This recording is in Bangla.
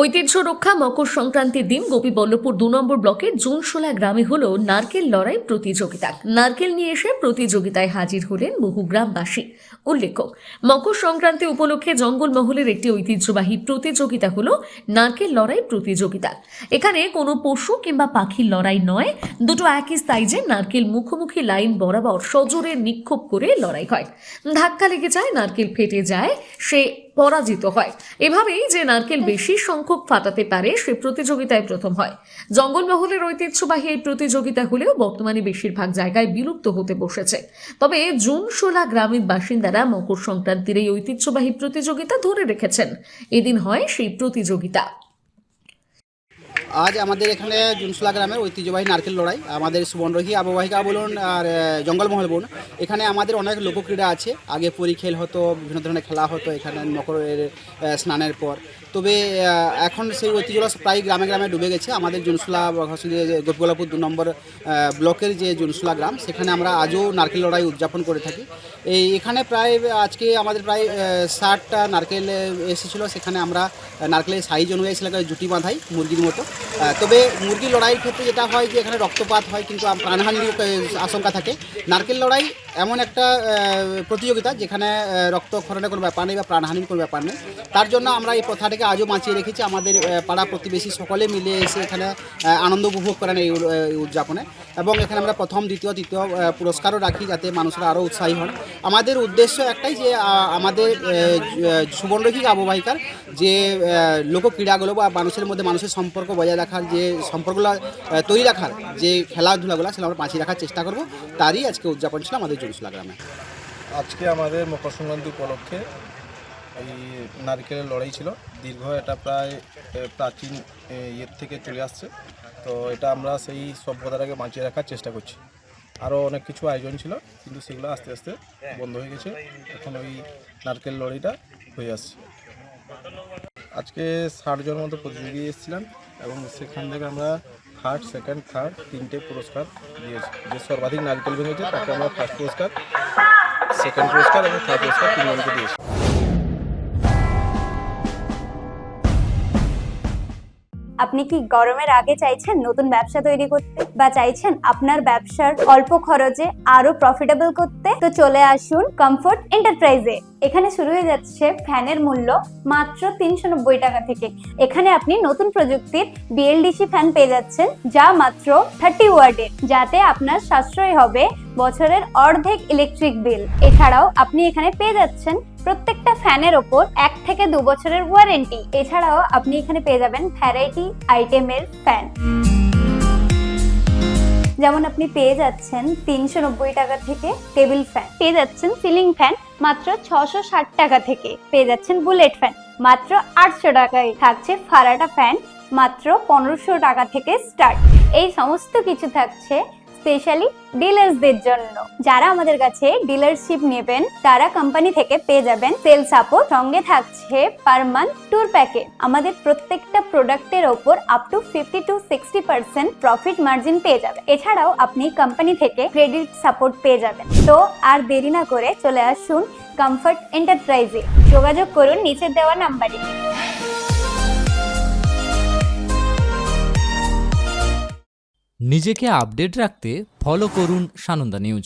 ঐতিহ্য রক্ষা মকর সংক্রান্তির দিন গোপীবল্লভপুর ২ নম্বর ব্লকের জুনশোলা গ্রামে হলো নারকেল লড়াই প্রতিযোগিতা। নারকেল নিয়ে এসে প্রতিযোগিতায় হাজির হলেন বহু গ্রামবাসী। উল্লেখ্য, মকর সংক্রান্তি উপলক্ষে জঙ্গলমহলের একটি ঐতিহ্যবাহী প্রতিযোগিতা হলো নারকেল লড়াই প্রতিযোগিতা। এখানে কোনো পশু কিংবা পাখির লড়াই নয়, দুটো একই সাইজের নারকেল মুখোমুখি লাইন বরাবর সজোরে নিক্ষেপ করে লড়াই হয়। ধাক্কা লেগে যায়, নারকেল ফেটে যায়, সে পরাজিত হয়। এভাবেই যে নারকেল বেশি সংখ্যক ফাটাতে পারে সে প্রতিযোগিতায় প্রথম হয়। জঙ্গলমহলের ঐতিহ্যবাহী এই প্রতিযোগিতা হলেও বর্তমানে বেশিরভাগ জায়গায় বিলুপ্ত হতে বসেছে। তবে জুনশোলা গ্রামের বাসিন্দারা মকর সংক্রান্তির এই ঐতিহ্যবাহী প্রতিযোগিতা ধরে রেখেছেন। এদিন হয় সেই প্রতিযোগিতা। আজ আমাদের এখানে জুনশোলা গ্রামের ঐতিহ্যবাহী নারকেল লড়াই, আমাদের সুবর্ণরেখী আবহাওয়িকা বলুন আর জঙ্গলমহল বলুন, এখানে আমাদের অনেক লোকক্রীড়া আছে। আগে পরি খেল হতো, বিভিন্ন ধরনের খেলা হতো এখানে মকরের স্নানের পর। তবে এখন সেই ঐতিহ্য প্রায় গ্রামে গ্রামে ডুবে গেছে। আমাদের জুনশোলা গোপীবল্লভপুর ২ নম্বর ব্লকের যে জুনশোলা গ্রাম, সেখানে আমরা আজও নারকেল লড়াই উদযাপন করে থাকি। এখানে প্রায় আজকে আমাদের প্রায় ৬০টা নারকেল এসেছিলো। সেখানে আমরা নারকেলের সাইজ অনুযায়ী সেটাকে জুটি বাঁধাই মুরগির মতো। তবে মুরগি লড়াইয়ের ক্ষেত্রে যেটা হয় যে এখানে রক্তপাত হয়, কিন্তু প্রাণহানির আশঙ্কা থাকে। নারকেল লড়াই এমন একটা প্রতিযোগিতা যেখানে রক্তক্ষরণের কোনো ব্যাপার নেই বা প্রাণহানির কোনো ব্যাপার নেই। তার জন্য আমরা এই প্রথাটাকে আজও বাঁচিয়ে রেখেছি। আমাদের পাড়া প্রতিবেশী সকলে মিলে এসে এখানে আনন্দ উপভোগ করেন এই উদযাপনে। এবং এখানে আমরা প্রথম, দ্বিতীয়, তৃতীয় পুরস্কারও রাখি যাতে মানুষরা আরও উৎসাহী হন। আমাদের উদ্দেশ্য একটাই যে আমাদের সুবর্ণরেখী আবহাওয়িকার যে লোকক্রীড়াগুলো বা মানুষের মধ্যে মানুষের সম্পর্ক বজায় রাখার, যে সম্পর্কগুলো তৈরি রাখার যে খেলাধুলাগুলো, সেগুলো আমরা বাঁচিয়ে রাখার চেষ্টা করব। তারই আজকে উদযাপন ছিল আমাদের জুনশোলা গ্রামে। আজকে আমাদের মকর সংক্রান্তি উপলক্ষে এই নারকেলের লড়াই ছিল। দীর্ঘ এটা প্রায় প্রাচীন ইয়ের থেকে চলে আসছে। তো এটা আমরা সেই সভ্যতাটাকে বাঁচিয়ে রাখার চেষ্টা করছি। আরও অনেক কিছু আয়োজন ছিল, কিন্তু সেগুলো আস্তে আস্তে বন্ধ হয়ে গেছে। এখন ওই নারকেল লড়াইটা হয়ে আসছে। আজকে ৬০ জনের মতো প্রতিযোগী এসেছিলেন এবং সেখান থেকে আমরা ফার্স্ট, সেকেন্ড, থার্ড 3টে পুরস্কার দিয়েছি। যে সর্বাধিক নারকেল ভেঙেছে তাকে আমরা ফার্স্ট পুরস্কার, সেকেন্ড পুরস্কার এবং থার্ড পুরস্কার 3 জনকে দিয়েছি। আপনি কি গরমের আগে চাইছেন নতুন ব্যবসা তৈরি করতে, বা চাইছেন আপনার ব্যবসার অল্প খরচে আরো প্রফিটেবল করতে? তো চলে আসুন কমফোর্ট এন্টারপ্রাইজে। এখানে শুরু হয়ে যাচ্ছে ফ্যানের মূল্য মাত্র ৩৯০ টাকা থেকে। এখানে আপনি নতুন প্রযুক্তির বিএলডিসি ফ্যান পেয়ে যাচ্ছেন, যা মাত্র 30 ওয়াটের, যাতে আপনার সাশ্রয় হবে বছরের অর্ধেক ইলেকট্রিক বিল। এছাড়াও আপনি এখানে পেয়ে যাচ্ছেন প্রত্যেকটা ফ্যানের ওপর ১ থেকে ২ বছরের ওয়ারেন্টি। এছাড়াও আপনি এখানে পেয়ে যাবেন ভ্যারাইটি আইটেমের ফ্যান, যেমন আপনি পেয়ে যাচ্ছেন ৩৯০ টাকা থেকে টেবিল ফ্যান, পেয়ে যাচ্ছেন সিলিং ফ্যান মাত্র ৬৬০ টাকা থেকে, পেয়ে যাচ্ছেন বুলেট ফ্যান মাত্র ৮০০ টাকায়, থাকছে ফারাটা ফ্যান মাত্র ১৫০০ টাকা থেকে স্টার্ট। এই সমস্ত কিছু থাকছে স্পেশালি ডিলার্সদের জন্য। যারা আমাদের কাছে ডিলারশিপ নেবেন তারা কোম্পানি থেকে পেয়ে যাবেন সেল সাপোর্ট, সঙ্গে থাকছে পার মান্থ ট্যুর প্যাকেজ। আমাদের প্রত্যেকটা প্রোডাক্টের ওপর up to 50 to 60% profit margin পেয়ে যাবেন। এছাড়াও আপনি কোম্পানি থেকে ক্রেডিট সাপোর্ট পেয়ে যাবেন। তো আর দেরি না করে চলে আসুন কমফোর্ট এন্টারপ্রাইজে। যোগাযোগ করুন নিচে দেওয়া নাম্বারে। নিজেকে আপডেট রাখতে ফলো করুন সানন্দা নিউজ।